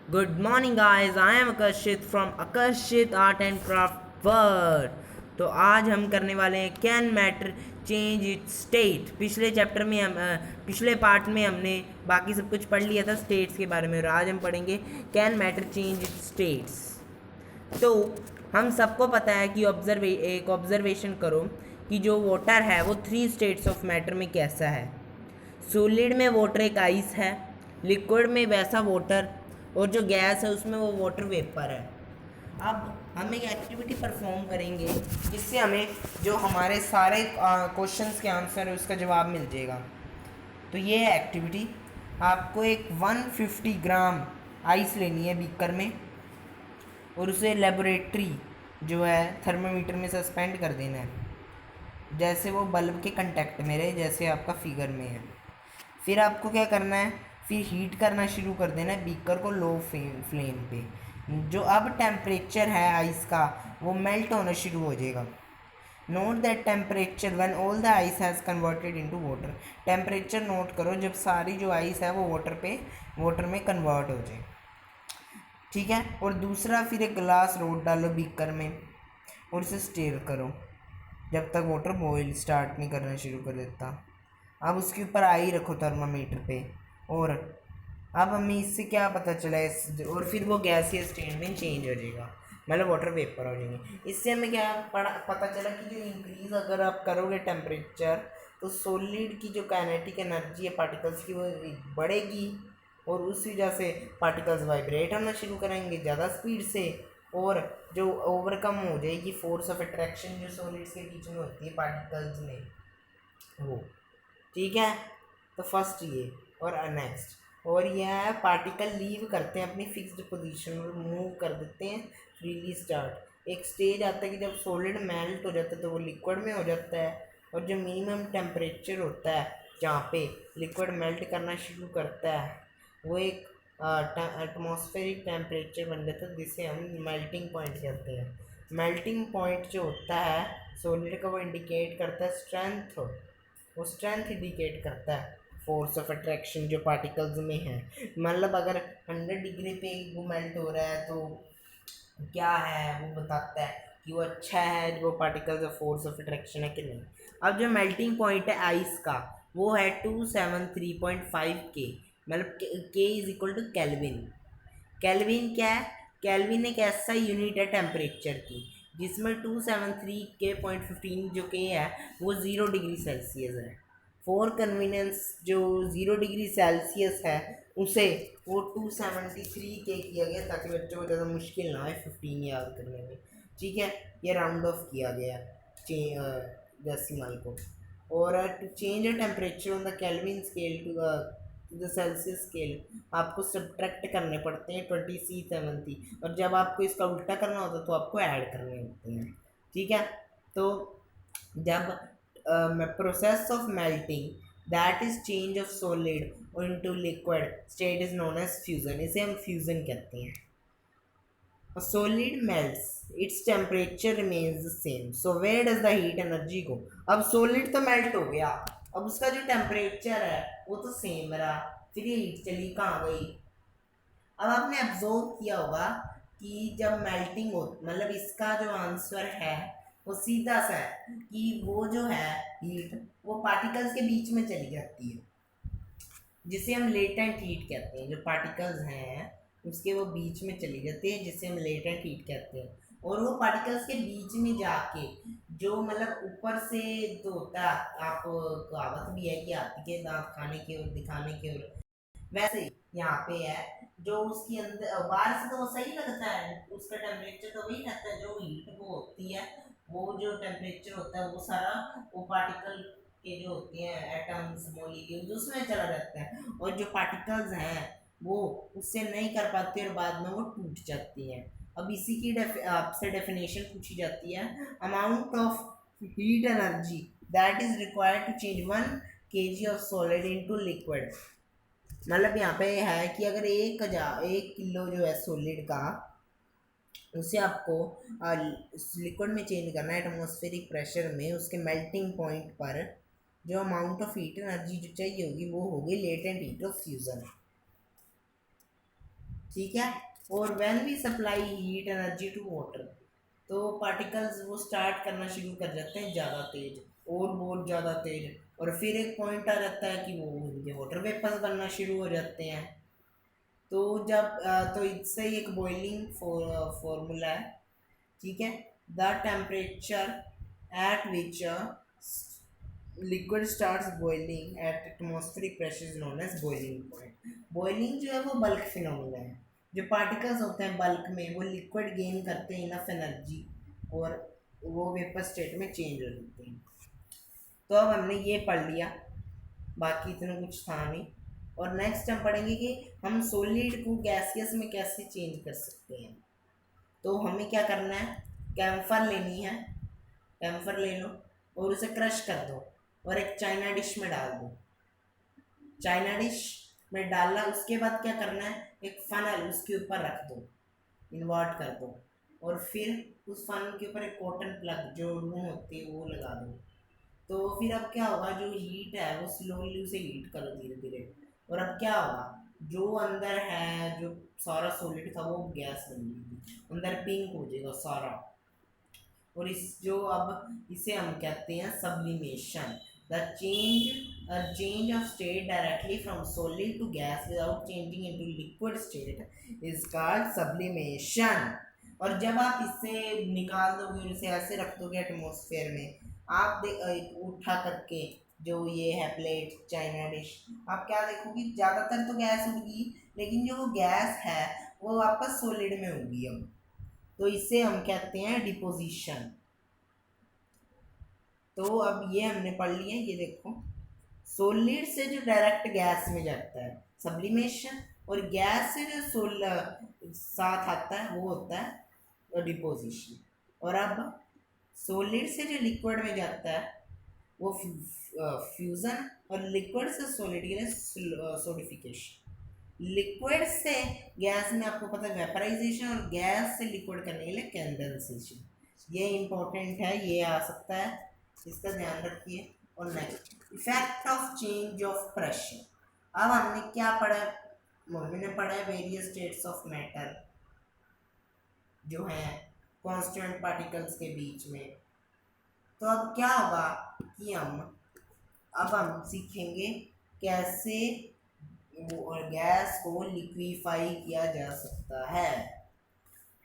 Good morning, guys. I am Akashit from Akashit Art and Craft World. तो आज हम करने वाले हैं can matter change it state. पिछले पार्ट में हमने बाकी सब कुछ पढ़ लिया था स्टेट्स के बारे में, और आज हम पढ़ेंगे can matter change it states. तो हम सबको पता है कि एक ऑब्जर्वेशन करो कि जो वाटर है वो 3 स्टेट्स ऑफ मैटर में कैसा है। सॉलिड में वाटर एक आइस है, लिक्विड में वैसा वाटर, और जो गैस है उसमें वो वाटर वेपर है। अब हम एक एक्टिविटी परफॉर्म करेंगे जिससे हमें जो हमारे सारे क्वेश्चंस के आंसर है उसका जवाब मिल जाएगा। तो ये है एक्टिविटी। आपको एक 150 ग्राम आइस लेनी है बीकर में, और उसे लेबोरेटरी जो है थर्मामीटर में सस्पेंड कर देना है, जैसे वो बल्ब के कांटेक्ट में रहे, जैसे आपका फिगर में है। फिर आपको क्या करना है, फिर हीट करना शुरू कर देना है बीकर को लो फ्लेम पे। जो अब टेम्परेचर है आइस का वो मेल्ट होना शुरू हो जाएगा। Note that temperature when all the ice has converted into water. Temperature note करो जब सारी जो आइस है वो वाटर में कन्वर्ट हो जाए, ठीक है। और दूसरा, फिर एक ग्लास रोड डालो बीकर में और इसे स्टीर करो जब तक वाटर बॉयल स्टार्ट नहीं करना शुरू कर देता। अब उसके ऊपर आई रखो थर्मामीटर पे, और अब हमें इससे क्या पता चला और फिर वो गैसियस स्टेट में चेंज हो जाएगा, मतलब वाटर वेपर हो जाएंगे। इससे हमें क्या पता चला कि जो इंक्रीज अगर आप करोगे टेम्परेचर, तो सॉलिड की जो काइनेटिक एनर्जी है पार्टिकल्स की वो बढ़ेगी, और उस वजह से पार्टिकल्स वाइब्रेट होना शुरू करेंगे ज़्यादा स्पीड से, और जो ओवरकम हो जाएगी फोर्स ऑफ अट्रैक्शन जो सॉलिड्स के बीच में होती है पार्टिकल्स में, वो, ठीक है। तो फर्स्ट ये, और नेक्स्ट, और यह है पार्टिकल लीव करते हैं अपनी फिक्स्ड पोजीशन और मूव कर देते हैं फ्रीली स्टार्ट। एक स्टेज आता है कि जब सॉलिड मेल्ट हो जाता है तो वो लिक्विड में हो जाता है, और जो मिनिमम टेम्परेचर होता है जहाँ पे लिक्विड मेल्ट करना शुरू करता है वो एक एटमॉस्फेरिक टेम्परेचर बन जाता है, जिसे हम मेल्टिंग पॉइंट कहते हैं। मेल्टिंग पॉइंट जो होता है सॉलिड का वो इंडिकेट करता है स्ट्रेंथ, वो स्ट्रेंथ इंडिकेट करता है फोर्स ऑफ अट्रैक्शन जो पार्टिकल्स में है। मतलब अगर 100 डिग्री पे वो मेल्ट हो रहा है तो क्या है वो बताता है कि वो अच्छा है वो particles of force of attraction है कि नहीं। अब जो मेल्टिंग पॉइंट है आइस का वो है 273.5 के, मतलब K is equal to kelvin. Kelvin क्या है? केल्विन एक ऐसा यूनिट है टेम्परेचर की जिसमें 273 के पॉइंट 15 जो के है वो 0 डिग्री सेल्सियस है। फॉर कन्वीनियंस जो 0 डिग्री सेल्सियस है उसे वो 273 के किया गया ताकि बच्चों को ज़्यादा मुश्किल ना आए 15 याद करने में, ठीक है। ये राउंड ऑफ किया गया डेसिमल को। और to change the temperature on the kelvin scale to the Celsius scale आपको सब्ट्रैक्ट करने पड़ते हैं 20 C 70, और जब आपको इसका उल्टा करना होता है तो आपको ऐड करने होते हैं, ठीक है। तो जब process of melting that is change of solid into liquid state is known as fusion, इसे हम फ्यूजन कहते हैं। A solid melts, its temperature remains the same. So where does the heat energy go? अब solid तो melt हो गया, अब उसका जो टेम्परेचर है वो तो सेम रहा, फिर ये हीट चली कहाँ गई? अब आपने ऑब्जर्व किया होगा कि जब मेल्टिंग हो, मतलब इसका जो आंसर है वो सीधा सा है कि वो जो है हीट वो पार्टिकल्स के बीच में चली जाती है, जिसे हम लेटेंट हीट कहते हैं। जो पार्टिकल्स हैं उसके वो बीच में चली जाती है जिसे हम लेटेंट हीट कहते हैं, और वो पार्टिकल्स के बीच में जाके जो मतलब ऊपर से तो होता है, आप कहावत भी है कि हाथी के दांत खाने की ओर दिखाने की ओर, वैसे यहाँ पे है जो उसके अंदर बाहर से तो वो सही लगता है, उसका टेम्परेचर तो वही रहता है, जो हीट वो होती है वो जो टेम्परेचर होता है वो सारा वो पार्टिकल के जो होते हैं एटम्स मॉलिक्यूल्स उसमें चला जाता है, और जो पार्टिकल्स हैं वो उससे नहीं कर पाते और बाद में वो टूट जाती हैं। अब इसी की आपसे डेफिनेशन पूछी जाती है, amount of heat energy that is required to change 1 kg of solid into liquid. मतलब यहाँ पे है कि अगर 1 किलो जो है सॉलिड का उसे आपको लिक्विड में चेंज करना है एटमॉस्फेरिक प्रेशर में, उसके मेल्टिंग पॉइंट पर जो अमाउंट ऑफ हीट एनर्जी जो चाहिए होगी वो होगी लेटेंट हीट ऑफ फ्यूजन। ठीक है। और when we supply heat energy to water, तो पार्टिकल्स वो स्टार्ट करना शुरू कर जाते हैं ज़्यादा तेज, और बहुत ज़्यादा तेज, और फिर एक पॉइंट आ जाता है कि वो उनके वाटर वेपर्स बनना शुरू हो जाते हैं। तो जब तो इससे एक बॉइलिंग फॉर्मूला है, ठीक है। The temperature at which liquid starts boiling at atmospheric pressure is known as boiling point. Boiling जो है वो बल्क फिनोमिना है। जो पार्टिकल्स होते हैं बल्क में वो लिक्विड गेन करते हैं इनफ एनर्जी, और वो वेपर स्टेट में चेंज हो जाते हैं। तो अब हमने ये पढ़ लिया, बाकी इतना कुछ था नहीं। और नेक्स्ट हम पढ़ेंगे कि हम सॉलिड को गैसियस में कैसे चेंज कर सकते हैं। तो हमें क्या करना है, कैम्फर लेनी है, कैम्फर ले लो और उसे क्रश कर दो, और एक चाइना डिश में डाल दो। चाइना डिश में डालना, उसके बाद क्या करना है, एक फनल उसके ऊपर रख दो, इन्वर्ट कर दो, और फिर उस फनल के ऊपर एक कॉटन प्लग जो रूम होती है वो लगा दो। तो फिर अब क्या होगा, जो हीट है वो स्लोली उसे हीट करो धीरे धीरे, और अब क्या होगा, जो अंदर है जो सारा सॉलिड था वो गैस बन जाएगी, अंदर पिंक हो जाएगा सारा। और इस जो अब इसे हम कहते हैं sublimation. The change of state directly from solid to gas without changing into liquid state is called sublimation. और जब आप इसे निकाल दोगे, इसे ऐसे रख दोगे एटमॉस्फेयर में, आप उठा करके जो ये है प्लेट चाइना डिश, आप क्या देखोगे, ज़्यादातर तो गैस होगी, लेकिन जो वो गैस है वो वापस सॉलिड में होगी अब। तो इसे हम कहते हैं डिपोजिशन। तो अब ये हमने पढ़ लिया, ये देखो, सॉलिड से जो डायरेक्ट गैस में जाता है सब्लिमेशन, और गैस से जो साथ आता है वो होता है डिपोजिशन। और अब सॉलिड से जो लिक्विड में जाता है वो फ्यूजन, और लिक्विड से सॉलिड के लिए सॉलिडिफिकेशन। लिक्विड से गैस में आपको पता है वेपराइजेशन, और गैस से लिक्विड करने के लिए कंडेंसेशन। ये इंपॉर्टेंट है, ये आ सकता है, इसका ध्यान रखिए। और next, effect of change of pressure. अब हमने क्या पढ़ा, मम्मी ने पढ़ा है वेरियस स्टेट्स ऑफ मैटर जो है कांस्टेंट पार्टिकल्स के बीच में। तो अब क्या होगा कि हम सीखेंगे कैसे गैस को लिक्विफाई किया जा सकता है।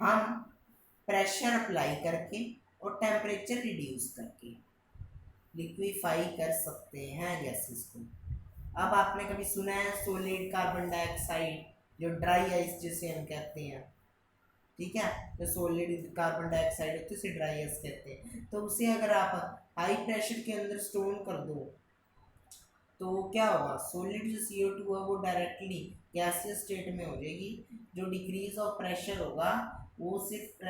हम प्रेशर अप्लाई करके और टेम्परेचर रिड्यूस करके लिक्विफाई कर सकते हैं गैसेस को। अब आपने कभी सुना है सॉलिड कार्बन डाइऑक्साइड, जो ड्राई आइस जिसे हम कहते हैं, ठीक है, जो सॉलिड कार्बन डाइऑक्साइड होती है उसे ड्राई आइस कहते हैं। तो उसे अगर आप हाई प्रेशर के अंदर स्टोर कर दो तो क्या होगा, सॉलिड जो CO2 है वो डायरेक्टली गैसियस स्टेट में हो जाएगी। जो डिक्रीज ऑफ प्रेशर होगा वो सिर्फ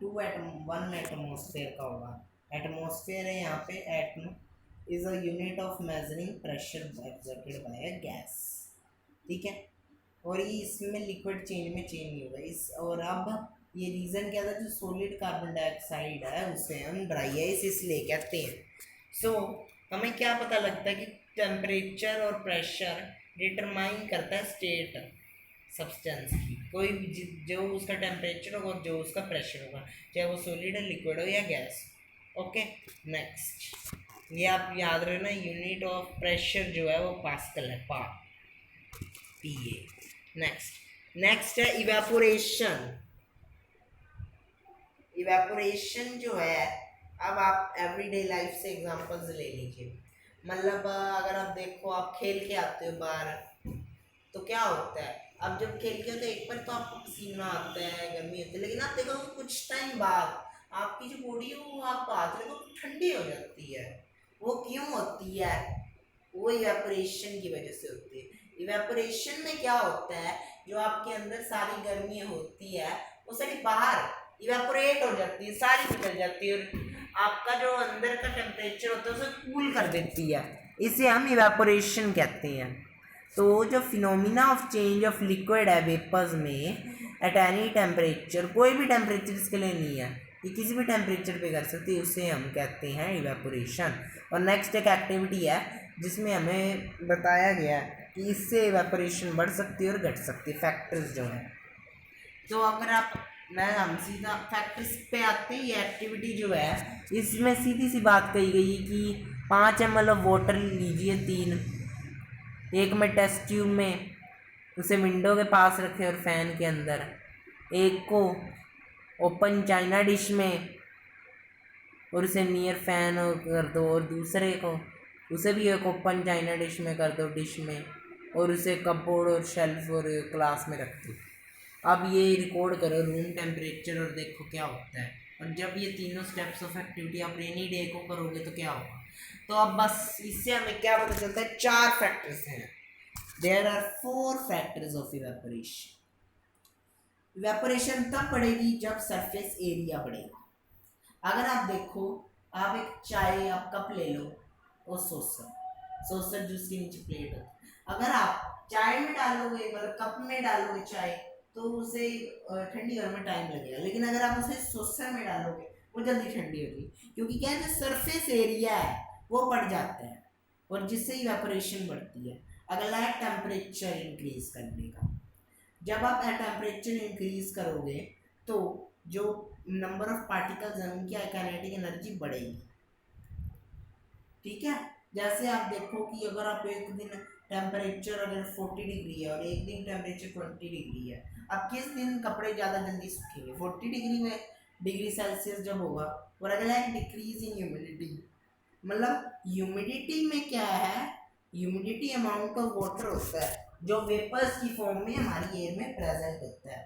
1 एटमॉस्फेयर का होगा। एटमॉस्फेयर है यहाँ पे, atom is a unit of measuring pressure exerted by a gas, ठीक है। और ये इसमें लिक्विड चेंज में चेंज नहीं होगा इस। और अब ये रीज़न क्या था, जो सॉलिड कार्बन डाइऑक्साइड है उसे हम ड्राई आइस इसलिए कहते हैं। सो हमें क्या पता लगता है कि टेम्परेचर और प्रेशर डिटरमाइन करता है स्टेट सब्सटेंस की। कोई भी जो उसका टेम्परेचर होगा, जो उसका प्रेशर होगा, चाहे वो सॉलिड है, लिक्विड हो या गैस। ओके, नेक्स्ट, ये आप याद रखना, यूनिट ऑफ प्रेशर जो है वो पास्कल है, PA। नेक्स्ट है इवेपोरेशन। इवेपोरेशन जो है, अब आप एवरीडे लाइफ से एग्जांपल्स ले लीजिए। मतलब अगर आप देखो, आप खेल के आते हो बाहर, तो क्या होता है, अब जब खेल के तो एक बार तो आपको पसीना आता है, गर्मी होती है, लेकिन आप देखो कुछ टाइम बाद आपकी जो बॉडी है वो आप बात देखो ठंडी हो जाती है। वो क्यों होती है, वो इवेपोरेशन की वजह से होती है। इवेपोरेशन में क्या होता है, जो आपके अंदर सारी गर्मी होती है वो सारी बाहर इवेपोरेट हो जाती है, सारी निकल जाती है, और आपका जो अंदर का टेम्परेचर होता है उसे कूल कर देती है। इसे हम इवेपोरेशन कहते हैं। तो जो phenomena of change of liquid है वेपर्स में एट एनी टेम्परेचर, कोई भी टेम्परेचर इसके लिए नहीं है, ये किसी भी टेम्परेचर पे कर सकते हैं, उसे हम कहते हैं इवेपोरेशन। और नेक्स्ट एक एक्टिविटी है जिसमें हमें बताया गया है कि इससे इवेपोरेशन बढ़ सकती है और घट सकती है, फैक्टर्स जो हैं। तो अगर आप हम सीधा फैक्टर्स पे आते हैं, ये एक्टिविटी जो है इसमें सीधी सी बात कही गई है कि 5 ml ऑफ वाटर लीजिए, 3 एक में टेस्ट ट्यूब में, उसे विंडो के पास रखें और फैन के अंदर, एक को ओपन चाइना डिश में और उसे नियर फैन कर दो, और दूसरे को उसे भी एक ओपन चाइना डिश में कर दो, डिश में, और उसे कपबोर्ड और शेल्फ और क्लास में रख दो। अब ये रिकॉर्ड करो रूम टेम्परेचर और देखो क्या होता है। और जब ये तीनों स्टेप्स ऑफ एक्टिविटी आप रेनी डे को करोगे तो क्या होगा। तो अब बस इससे हमें क्या पता चलता है, 4 फैक्टर्स हैं। There are 4 factors of evaporation. Evaporation तब बढ़ेगी जब सरफेस एरिया बढ़ेगा। अगर आप देखो, आप एक चाय आप कप ले लो और सोसर जिसके नीचे प्लेट होती है, अगर आप चाय में डालोगे, मतलब कप में डालोगे चाय, तो उसे ठंडी होने में टाइम लगेगा। लेकिन अगर आप उसे सोसर में डालोगे वो जल्दी ठंडी होगी, क्योंकि क्या है, जो सरफेस एरिया है वो बढ़ जाता है और जिससे इवेपोरेशन बढ़ती है। अगला है टेम्परेचर इंक्रीज करने का। जब आप टेम्परेचर इंक्रीज करोगे तो जो नंबर ऑफ पार्टिकल्स हैं उनकी काइनेटिक एनर्जी बढ़ेगी। ठीक है, जैसे आप देखो कि अगर आप एक दिन टेम्परेचर अगर 40 डिग्री है और एक दिन टेम्परेचर 20 डिग्री है, अब किस दिन कपड़े ज़्यादा जल्दी सूखेंगे? 40 डिग्री में डिग्री सेल्सियस जब होगा। और अगला है डिक्रीज इन ह्यूमिडिटी। मतलब ह्यूमिडिटी में क्या है, ह्यूमिडिटी अमाउंट ऑफ वाटर होता है जो वेपर्स की फॉर्म में हमारी एयर में प्रेजेंट होता है।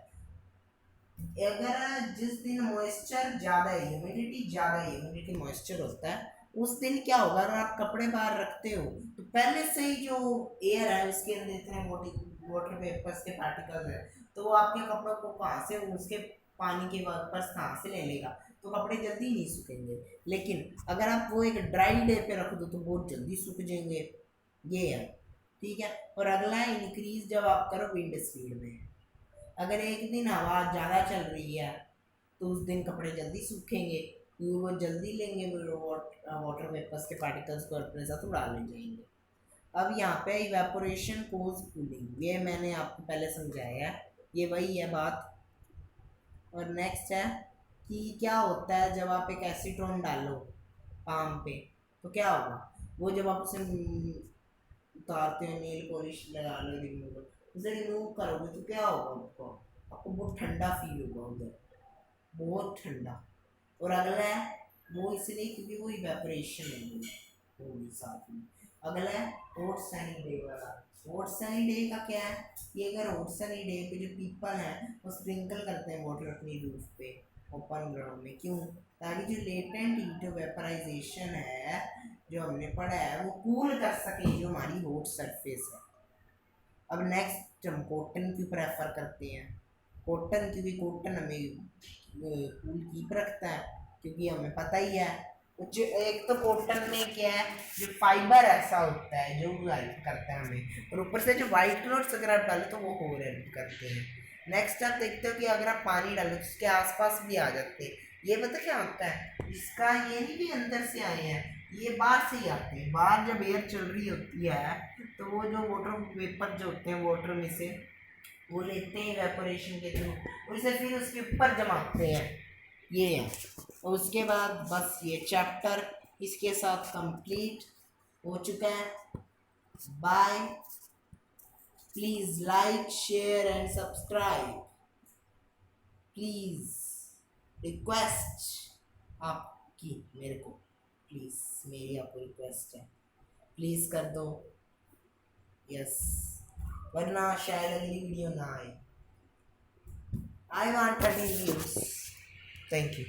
अगर जिस दिन मॉइस्चर ज़्यादा है, ह्यूमिडिटी ज़्यादा है, ह्यूमिडिटी मॉइस्चर होता है, उस दिन क्या होगा, अगर आप कपड़े बाहर रखते हो तो पहले से ही जो एयर है उसके अंदर इतने वाटर वेपर्स के पार्टिकल्स है, तो वो आपके कपड़ों को कहाँ से, उसके पानी के वेपर्स कहाँ से ले लेगा, तो कपड़े जल्दी नहीं सूखेंगे। लेकिन अगर आप वो एक ड्राई डे पे रख दो तो बहुत जल्दी सूख जाएंगे। ये है, ठीक है। और अगला है इंक्रीज, जब आप करो विंड स्पीड में। अगर एक दिन हवा ज़्यादा चल रही है तो उस दिन कपड़े जल्दी सूखेंगे, क्योंकि वो जल्दी लेंगे वाटर वेपर्स के पार्टिकल्स को अपने साथ उड़ा ले जाएंगे। अब यहाँ पे इवेपोरेशन कोज कूलिंग, ये मैंने आपको पहले समझाया है, ये वही है बात। और नेक्स्ट है कि क्या होता है जब आप एक एसीटोन डालो पाम पे तो क्या होगा, वो जब आप उसे उतारते हो, नेल पॉलिश लगा लो, रिमूवर उसे रिमूव करोगे तो क्या होगा, आपको बहुत ठंडा फील होगा उधर, बहुत ठंडा। और अगला है वो इसलिए क्योंकि वो इवेपोरेशन होगी साथ में। अगला है हॉट सनी डे वाला। हॉट सनी डे का क्या है, ये अगर हॉट सनी डे पे जो पीपल हैं वो स्प्रिंकल करते हैं वाटर अपनी रूफ पे ओपन ग्राउंड में, क्यों, ताकि जो लेटेंट हीट वेपराइजेशन है जो हमने पढ़ा है वो कूल कर सके जो हमारी हॉट सरफेस है। अब नेक्स्ट हम कॉटन क्यों प्रेफर करते हैं, कॉटन क्योंकि कॉटन हमें कूल कीप रखता है, क्योंकि हमें पता ही है जो एक तो कॉटन में क्या है, जो फाइबर ऐसा होता है जो हेल्प करता है हमें, और ऊपर से जो वाइट क्लॉथ्स अगर आप डालो तो वो और हेल्प करते हैं। नेक्स्ट आप देखते हो कि अगर आप पानी डालो तो उसके आसपास भी आ जाते हैं। ये पता क्या होता है इसका, ये नहीं कि अंदर से आए हैं, ये बाहर से ही आते हैं। बाहर जब एयर चल रही होती है तो वो जो वाटर वेपर जो होते हैं वाटर में से वो लेते हैं इवेपोरेशन के थ्रू, उसे फिर उसके ऊपर जमाते हैं, ये है। और उसके बाद बस ये चैप्टर इसके साथ कंप्लीट हो चुका है। Bye, please like share and subscribe, please request आपकी मेरे को, प्लीज़ मेरी आपको रिक्वेस्ट है, प्लीज़ कर दो यस, वरना शायद अगली वीडियो ना आए। I want 30 views. Thank you.